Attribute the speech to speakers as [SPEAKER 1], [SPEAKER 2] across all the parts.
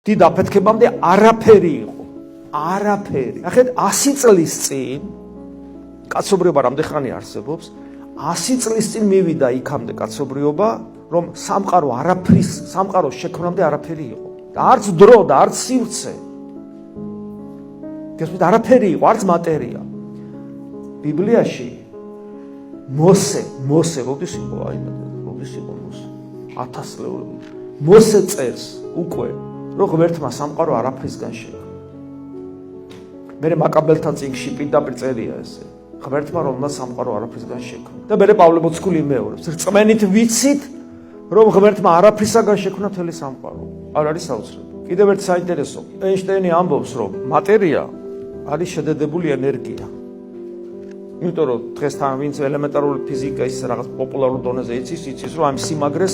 [SPEAKER 1] დიდ აფეთქებამდე არაფერი იყო. არაფერი. ნახეთ 100 წლის წინ კაცობრიობა რამდენი ხანი არსებობს? 100 წლის წინ მივიდა იქამდე კაცობრიობა, რომ სამყაროს შექმნამდე არაფერი იყო. და არც დრო და არც სივრცე. გესმით, არაფერი იყო, არც მატერია. ბიბლიაში მოსე როდის იყო, როდის იყო მოსე? 1000 წლები. მოსე წერს უკვე, რომ ღმერთმა სამყარო არაფრისგან შექმნა. მერე მაკაბელთა წიგნში პირდაპირ წერია ესე. ღმერთმა რომელმაც სამყარო არაფრისგან შექმნა. და მერე პავლე მოციქული იმეორებს, რწმენით ვიცით, რომ ღმერთმა არაფრისაგან შექმნა მთელი სამყარო. არ არის საოცრება. კიდევ ერთ საინტერესო. ეინშტეინი ამბობს, რომ მატერია არის შედედებული ენერგია. იმიტომ რომ დღესთან ვინც ელემენტარული ფიზიკა ის რაღაც პოპულარულ დონეზე იცის, რომ ამ სიმაგრეს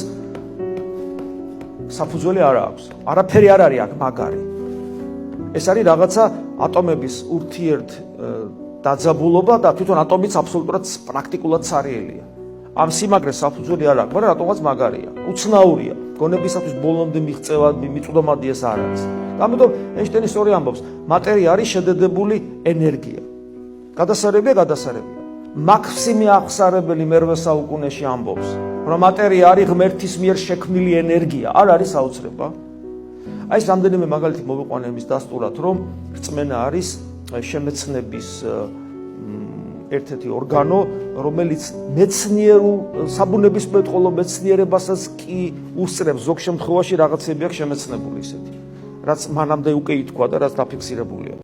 [SPEAKER 1] საფუძველი არ აქვს. არაფერი არ არის აქ მაგარი. ეს არის რაღაცა ატომების ურთიერთ დაძაბულობა და თვითონ ატომიც აბსოლუტურად პრაქტიკულად სარიელია. ამ სიმაგრეს საფუძველი არ აქვს, მაგრამ რატომაც მაგარია. უცნაურია. გონებისათვის ბოლომდე მიწვდომადი ეს არ არის. ამიტომ ეინშტეინი სწორი ამბობს, მატერია არის შედედებული ენერგია. გადასარევია. მაქსიმე აღსარებელი მერვე საუკუნეში ამბობს, რომ მატერია არის ღმერთის მიერ შექმნილი ენერგია. არ არის საოცრება? აი ეს რამდენიმე მაგალითი მოვიყვანე იმის დასტურად, რომ რწმენა არის შემეცნების ერთ-ერთი ორგანო, რომელიც მეცნიერულ საბუნებისმეტყველო მეცნიერებასაც კი უსწრებს ზოგ შემთხვევაში რაღაცები აქვს შემეცნებული ისეთი, რაც მანამდე უკვე ითქვა და რაც დაფიქსირებულია.